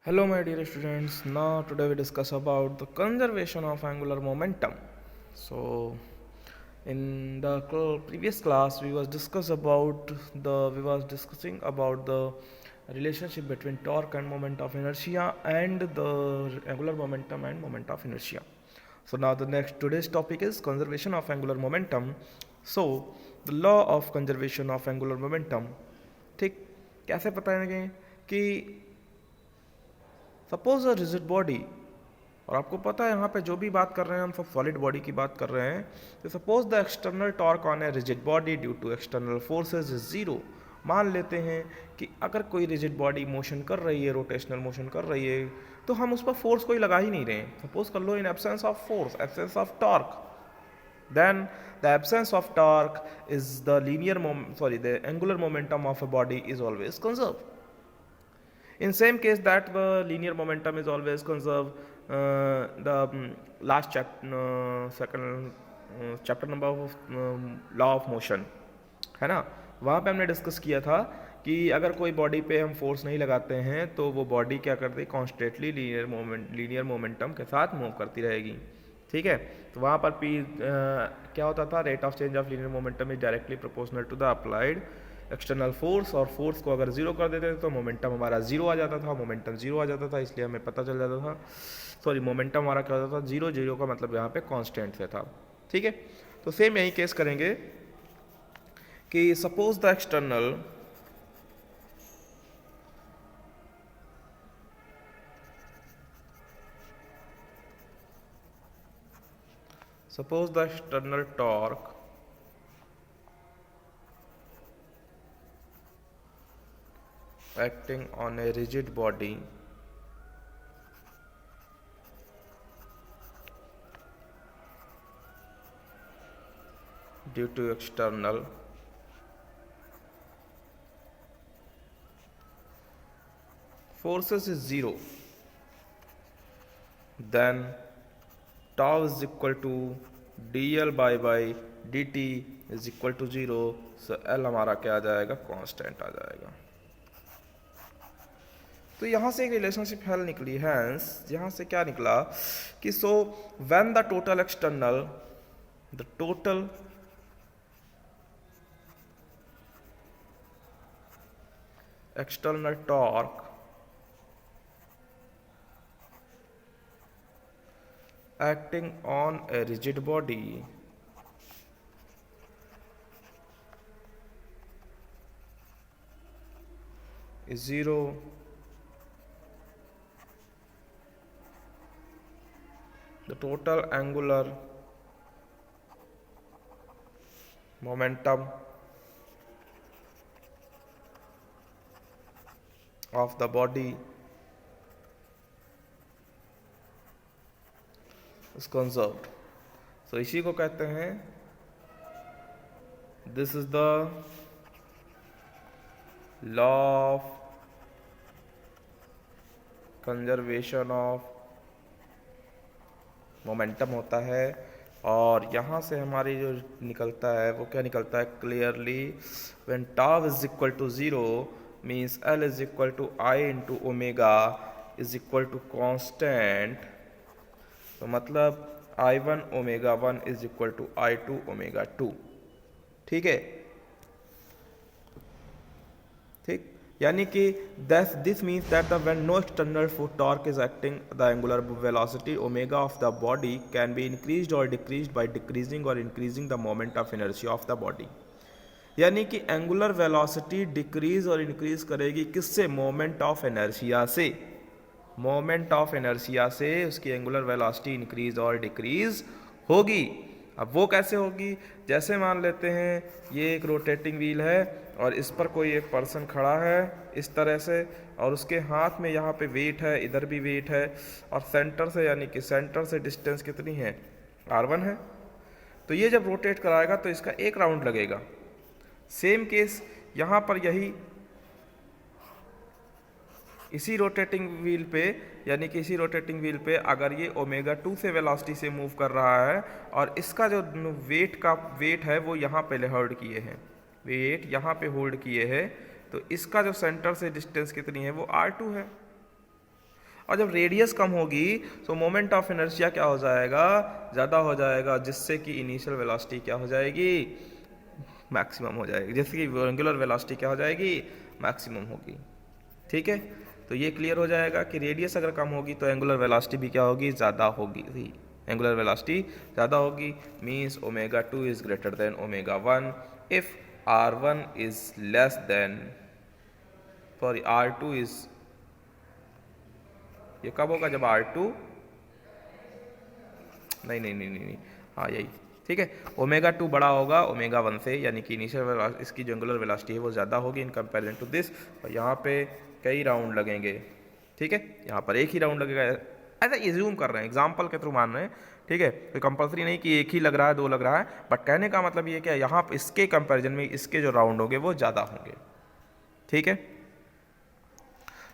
Hello my dear students, now today we discuss about the conservation of angular momentum. So in the previous class we was discussing about the relationship between torque and moment of inertia and the angular momentum and moment of inertia. So now today's topic is conservation of angular momentum. So the law of conservation of angular momentum, ठीक कैसे बताएंगे कि suppose a rigid body, और आपको पता है यहाँ पे जो भी बात कर रहे हैं हम सब सॉलिड बॉडी की बात कर रहे हैं, तो suppose the external torque on a rigid body due to external forces is zero. मान लेते हैं कि अगर कोई रिजिड बॉडी मोशन कर रही है, रोटेशनल मोशन कर रही है, तो हम उस पर फोर्स कोई लगा ही नहीं रहे हैं। सपोज कर लो in absence of force, absence of torque, then the absence of torque is the the angular momentum of a body is always conserved. In same case that the linear momentum is always conserved, the last second chapter number of law of motion है ना, वहाँ पे हमने discuss किया था कि अगर कोई बॉडी पे हम फोर्स नहीं लगाते हैं तो वो बॉडी क्या करती है, कॉन्स्टेंटली लीनियर मोमेंटम के साथ मूव करती रहेगी। ठीक है, तो वहाँ पर पी क्या होता था, rate of change of linear momentum is directly proportional to the applied external force, और फोर्स को अगर जीरो कर देते थे तो मोमेंटम हमारा जीरो आ जाता था, मोमेंटम जीरो आ जाता था, इसलिए हमें पता चल जाता था, सॉरी मोमेंटम हमारा क्या होता था, जीरो। जीरो का मतलब यहाँ पे कांस्टेंट से था। ठीक है, तो सेम यही केस करेंगे कि suppose the external torque acting on a rigid body due to external forces is zero, then tau is equal to dl by dt is equal to zero, so L हमारा क्या आ जाएगा, constant आ जाएगा। तो यहाँ से एक रिलेशनशिप हेल निकली है, यहाँ से क्या निकला कि so when the total external torque acting on a rigid body is zero, the total angular momentum of the body is conserved. So इसी को कहते हैं, this is the law of conservation of momentum होता है। और यहाँ से हमारी जो निकलता है वो क्या निकलता है, clearly when tau is equal to zero means L is equal to I into omega is equal to constant, तो मतलब I1 omega 1 is equal to I2 omega 2। ठीक है, ठीक, यानी कि this means that the when no external torque is acting the angular velocity omega of the body can be increased और decreased by decreasing और increasing the moment of inertia of the body. यानी कि angular velocity decrease और increase करेगी किससे, moment of inertia से। Moment of inertia से उसकी एंगुलर वेलोसिटी इंक्रीज और डिक्रीज होगी। अब वो कैसे होगी, जैसे मान लेते हैं ये एक रोटेटिंग व्हील है और इस पर कोई एक पर्सन खड़ा है इस तरह से, और उसके हाथ में यहाँ पे वेट है, इधर भी वेट है, और सेंटर से यानी कि सेंटर से डिस्टेंस कितनी है, R1 है। तो ये जब रोटेट कराएगा तो इसका एक राउंड लगेगा। सेम केस यहाँ पर यही इसी रोटेटिंग व्हील पे, यानी कि इसी रोटेटिंग व्हील पे अगर ये ओमेगा 2 से वेलोसिटी से मूव कर रहा है और इसका जो वेट है वो यहाँ पे होल्ड किए हैं, वेट यहाँ पे होल्ड किए हैं, तो इसका जो सेंटर से डिस्टेंस कितनी है वो R2 है। और जब रेडियस कम होगी तो मोमेंट ऑफ इनर्शिया क्या हो जाएगा, ज़्यादा हो जाएगा, जिससे कि इनिशियल वेलोसिटी क्या हो जाएगी, मैक्सिमम हो जाएगी, जैसे कि एंगुलर वेलोसिटी क्या हो जाएगी, मैक्सिमम होगी। ठीक है, तो ये क्लियर हो जाएगा कि रेडियस अगर कम होगी तो एंगुलर वेलोसिटी भी क्या होगी, ज़्यादा होगी, एंगुलर वेलोसिटी ज़्यादा होगी। Means ω2 is greater than ω1 if R1 is less than, sorry R2 is, ये कब होगा, जब R2, नहीं, हाँ यही, ठीक है, ω2 बड़ा होगा ω1 से, यानी कि इनिशियल इसकी जो एंगुलर वेलोसिटी है वो ज़्यादा होगी इन कंपेरिजन टू दिस, और यहाँ पे कई राउंड लगेंगे। ठीक है, यहाँ पर एक ही राउंड लगेगा, ऐसा एज्यूम कर रहे हैं, एग्जाम्पल के थ्रू मान रहे हैं। ठीक है, तो कंपलसरी नहीं कि एक ही लग रहा है, दो लग रहा है, बट कहने का मतलब ये क्या, यहाँ इसके कंपेरिजन में इसके जो राउंड होंगे वो ज़्यादा होंगे। ठीक है,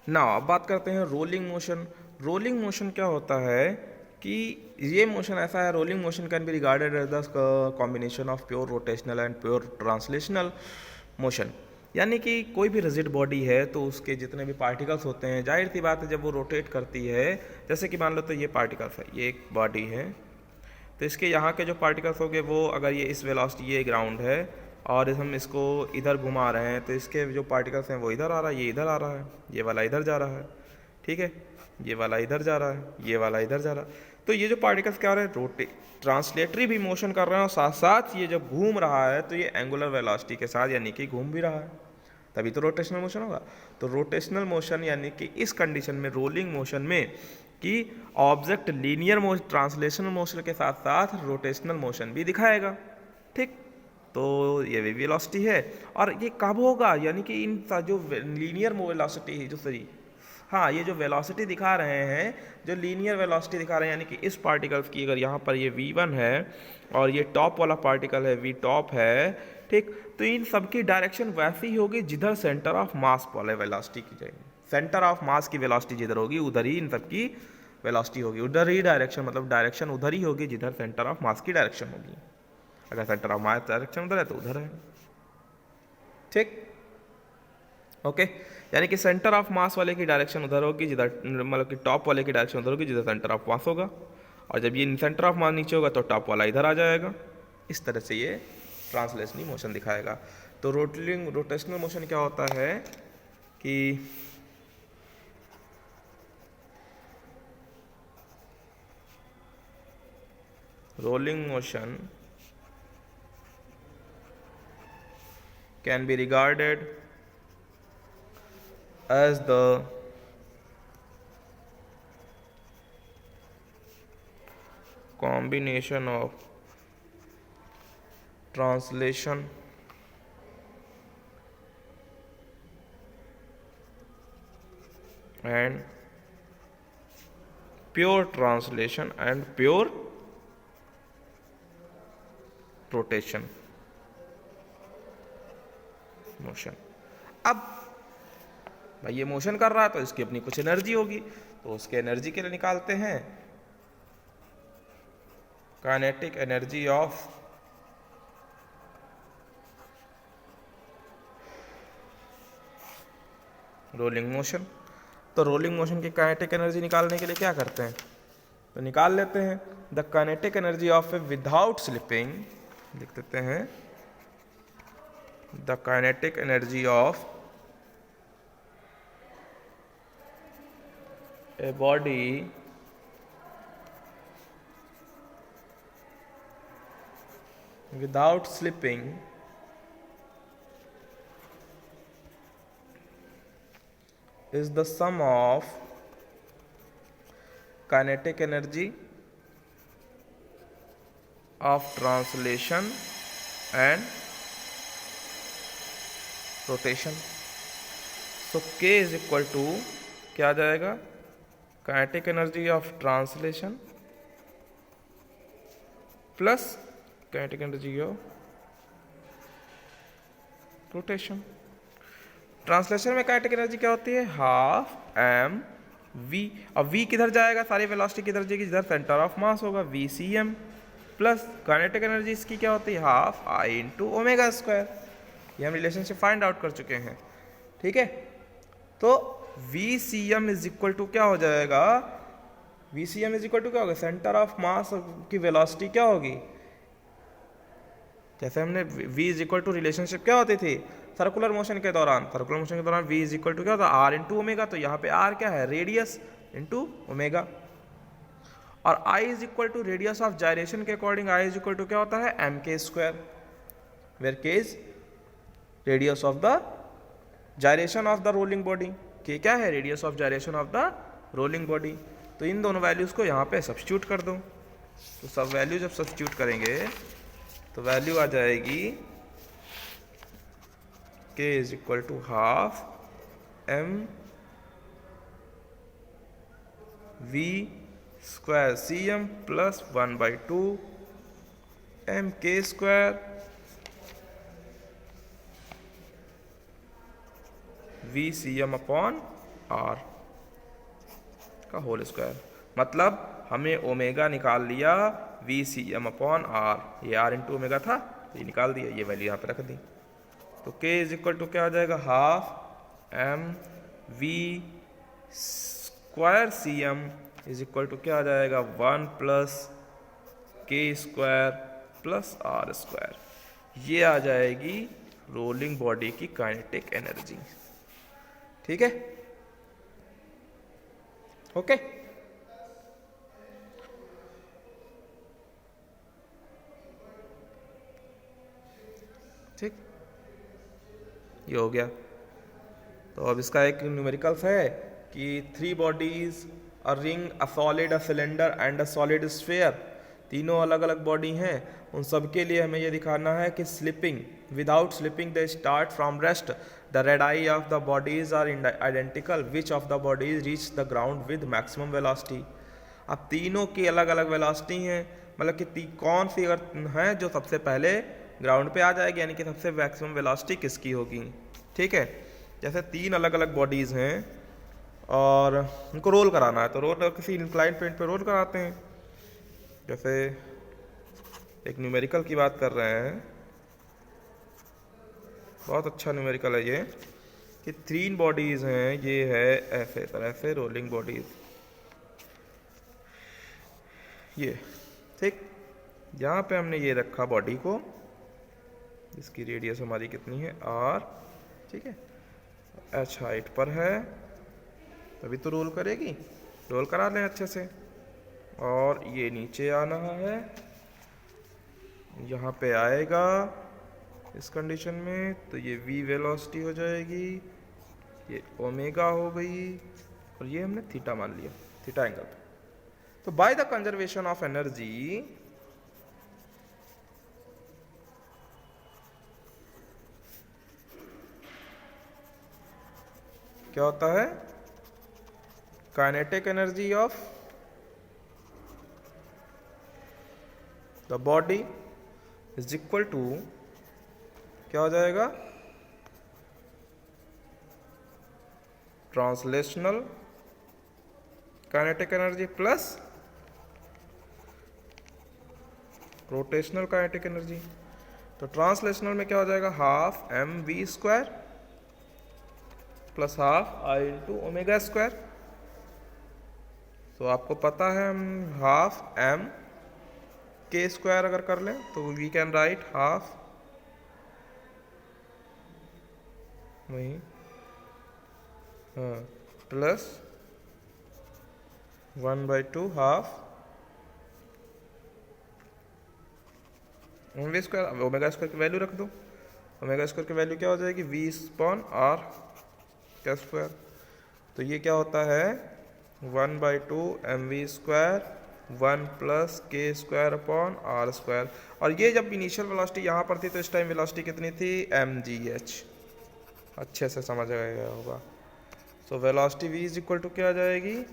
ना अब बात करते हैं रोलिंग मोशन। रोलिंग मोशन क्या होता है कि ये मोशन ऐसा है, rolling motion can be regarded as the combination of pure rotational and pure translational motion. यानी कि कोई भी रिजिड बॉडी है तो उसके जितने भी पार्टिकल्स होते हैं, जाहिर सी बात है जब वो रोटेट करती है, जैसे कि मान लो तो ये पार्टिकल्स है, ये एक बॉडी है, तो इसके यहाँ के जो पार्टिकल्स होंगे वो, अगर ये इस वेलोसिटी, ये ग्राउंड है और हम इसको इधर घुमा रहे हैं, तो इसके जो पार्टिकल्स हैं वो इधर आ रहा है, ये इधर आ रहा है, ये वाला इधर जा रहा है। ठीक है, ये वाला इधर जा रहा है, ये वाला इधर जा रहा है, तो ये जो पार्टिकल्स क्या हो रहे हैं, ट्रांसलेटरी भी मोशन कर रहे हैं, और साथ साथ ये जब घूम रहा है तो ये एंगुलर वेलोसिटी के साथ, यानी कि घूम भी रहा है, तभी तो रोटेशनल मोशन होगा। तो रोटेशनल मोशन यानी कि इस कंडीशन में, रोलिंग मोशन में, कि object linear motion, translational motion के साथ साथ रोटेशनल मोशन भी दिखाएगा। ठीक, तो ये भी वेलोसिटी है, और ये कब होगा, यानी कि इन जो लीनियर वेलोसिटी है, जो सॉरी हाँ, ये जो वेलोसिटी दिखा रहे हैं, जो लीनियर वेलोसिटी दिखा रहे हैं, यानी कि इस पार्टिकल्स की, अगर यहाँ पर ये v1 है और ये टॉप वाला पार्टिकल है v टॉप है, ठीक, तो इन सबकी डायरेक्शन वैसी ही होगी जिधर सेंटर ऑफ मास वाले वेलोसिटी की जाएगी। सेंटर ऑफ मास की वेलोसिटी जिधर होगी उधर ही इन सबकी वेलोसिटी होगी, उधर ही डायरेक्शन, मतलब डायरेक्शन उधर ही होगी जिधर सेंटर ऑफ मास की डायरेक्शन होगी। अगर सेंटर ऑफ मास डायरेक्शन उधर है तो उधर है। ठीक, ओके, यानी कि सेंटर ऑफ मास वाले की डायरेक्शन उधर होगी जिधर, मतलब कि टॉप वाले की डायरेक्शन उधर होगी जिधर सेंटर ऑफ मास होगा, और जब ये सेंटर ऑफ मास नीचे होगा तो टॉप वाला इधर आ जाएगा। इस तरह से ये ट्रांसलेशनल मोशन दिखाएगा। तो रोटेशनल मोशन क्या होता है कि rolling motion can be regarded as the combination of translation and pure translation and pure rotation motion। अब भाई ये मोशन कर रहा है तो इसकी अपनी कुछ एनर्जी होगी, तो उसके एनर्जी के लिए निकालते हैं kinetic energy of rolling motion. तो रोलिंग मोशन की काइनेटिक एनर्जी निकालने के लिए क्या करते हैं, तो निकाल लेते हैं the kinetic energy of a without slipping, लिख देते हैं the kinetic energy of a body without slipping is the sum of kinetic energy of translation and rotation। so K is equal to क्या आ जाएगा, kinetic energy of translation plus kinetic energy of rotation. Translation में kinetic energy क्या होती है, half M we. अब we किधर जाएगा, सारी वेलोसिटी किधर जाएगी, जिधर सेंटर ऑफ मास होगा, V C M, plus kinetic energy इसकी क्या होती है, half I into omega square. ये हम रिलेशनशिप फाइंड आउट कर चुके हैं। ठीक है, तो V C M is equal to क्या हो जाएगा, V C M is equal to क्या होगा, सेंटर ऑफ मास की वेलोसिटी क्या होगी, जैसे हमने v is equal to relationship क्या होती थी सर्कुलर मोशन के दौरान, सर्कुलर मोशन के दौरान v इज इक्वल टू क्या होता है आर इंटू ओमेगा, तो यहाँ पे r क्या है रेडियस इंटू ओमेगा, और i is equal to radius of gyration के according i is equal to क्या होता है M K square, where K is radius of the gyration of the rolling body, K क्या है radius of gyration of the rolling body. तो इन दोनों values को यहाँ पे सब्स्टिट्यूट कर दो, तो सब वैल्यू जब सब्स्टिट्यूट करेंगे तो वैल्यू आ जाएगी k is equal to half M V square C M plus 1/2 M K square V C M upon R का होल स्क्वायर। मतलब हमें ओमेगा निकाल लिया V C M upon R, ये आर इंटू ओमेगा था ये निकाल दिया, ये वैल्यू यहाँ पे रख दी, तो k इज इक्वल टू क्या हो जाएगा half M V square C M is equal to क्या आ जाएगा 1 plus K square plus are square, ये आ जाएगी रोलिंग बॉडी की काइनेटिक एनर्जी। ठीक है, ओके ठीक, ये हो गया। तो अब इसका एक न्यूमेरिकल्स है कि 3 bodies a ring a solid a cylinder and a solid sphere, तीनों अलग अलग बॉडी हैं, उन सब के लिए हमें ये दिखाना है कि slipping without slipping they start from rest, the radii of the bodies are identical, which of the bodies reach the ground with maximum velocity. अब तीनों की अलग अलग वेलोसिटी हैं, मतलब कि कौन सी अगर है जो सबसे पहले ग्राउंड पे आ जाएगी, यानी कि सबसे मैक्सिमम वेलोसिटी किसकी होगी। ठीक है, जैसे 3 अलग अलग बॉडीज़ हैं और उनको रोल कराना है, तो रोल किसी इंक्लाइन प्लेन पे रोल कराते हैं। जैसे एक न्यूमेरिकल की बात कर रहे हैं, बहुत अच्छा न्यूमेरिकल है ये, कि 3 बॉडीज़ हैं, ये है ऐसे तरह से रोलिंग बॉडीज़, ये ठीक, यहाँ पे हमने ये रखा बॉडी को, इसकी रेडियस हमारी कितनी है आर, ठीक है, एच हाइट पर है, तभी तो रोल करेगी, रोल करा लें अच्छे से, और ये नीचे आना है, यहाँ पे आएगा इस कंडीशन में, तो ये v वेलोसिटी हो जाएगी, ये ओमेगा हो गई, और ये हमने थीटा मान लिया, थीटा एंगल पे। तो by the conservation of energy क्या होता है, kinetic energy of the body is equal to क्या हो जाएगा, translational kinetic energy plus rotational kinetic energy. तो ट्रांसलेशनल में क्या हो जाएगा half M V square plus half I into omega square. तो आपको पता है हम हाफ एम के स्क्वायर अगर कर लें तो वी कैन राइट हाफ वही हाँ plus 1/2 half omega square, omega square की वैल्यू रख दो, ओमेगा स्क्वायर की वैल्यू क्या हो जाएगी वी अपॉन आर का स्क्वायर। तो ये क्या होता है 1/2 M V square 1 plus K square upon R square. और ये जब इनिशियल वेलोसिटी यहाँ पर थी तो इस टाइम वेलोसिटी कितनी थी mgh, अच्छे से समझ गया होगा। So velocity v is equal to क्या आ जाएगी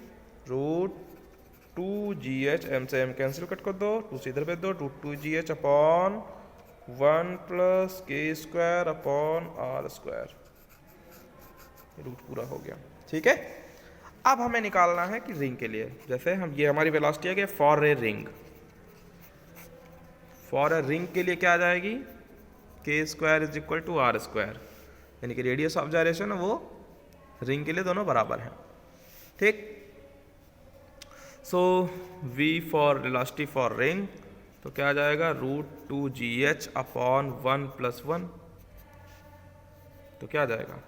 √2gh, एम से एम कैंसिल कट कर दो, 2 से इधर भेज दो, √2gh upon 1 plus K square upon R square, root पूरा हो गया। ठीक है, अब हमें निकालना है कि रिंग के लिए, जैसे हम ये हमारी वेलोसिटी आ गई for a ring, for a ring के लिए क्या आ जाएगी K square is equal to R square, यानी कि रेडियस ऑफ जायरेशन है वो रिंग के लिए दोनों बराबर हैं, ठीक। सो v for velocity for ring, तो क्या आ जाएगा √2gh अपॉन 1+1, तो क्या आ जाएगा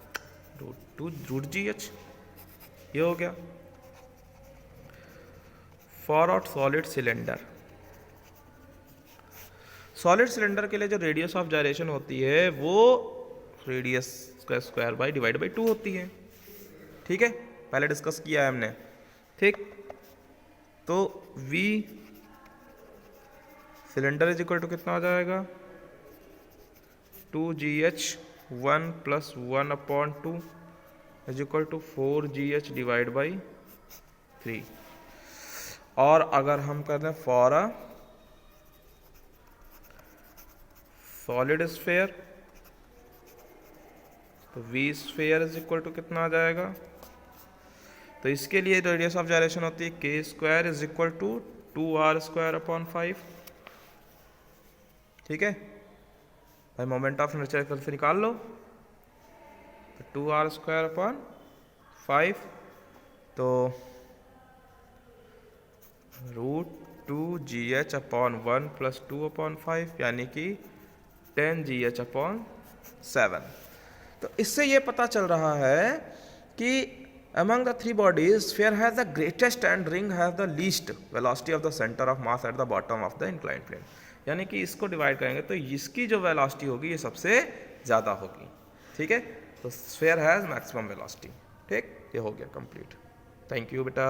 √2√gh, ये हो गया। For out solid cylinder, solid cylinder के लिए जो रेडियस ऑफ जायरेशन होती है वो रेडियस का स्क्वायर बाई डिवाइड बाई 2 होती है, ठीक है, पहले डिस्कस किया है हमने, ठीक। तो v cylinder is equal to कितना आ जाएगा 2gh 1+1/2 is equal to 4gh divide by 3। और अगर हम कर दें फॉर अ सॉलिड स्फेयर, तो v sphere is equal to कितना आ जाएगा, तो इसके लिए रेडियस ऑफ जायरेशन होती है k² is equal to 2r²/5, ठीक है भाई। मोमेंट ऑफ इनर्शिया से निकाल लो, तो 2r²/5, तो √2gh अपॉन 1+2/5 यानी कि 10gh/7। तो इससे ये पता चल रहा है कि among the three bodies sphere has the greatest and ring has the least velocity of the center of mass at the bottom of the inclined plane। यानी कि इसको डिवाइड करेंगे तो इसकी जो वेलोसिटी होगी ये सबसे ज़्यादा होगी, ठीक है। तो स्फेयर हैज़ मैक्सिमम वेलोसिटी, ठीक। ये हो गया कंप्लीट। थैंक यू बेटा।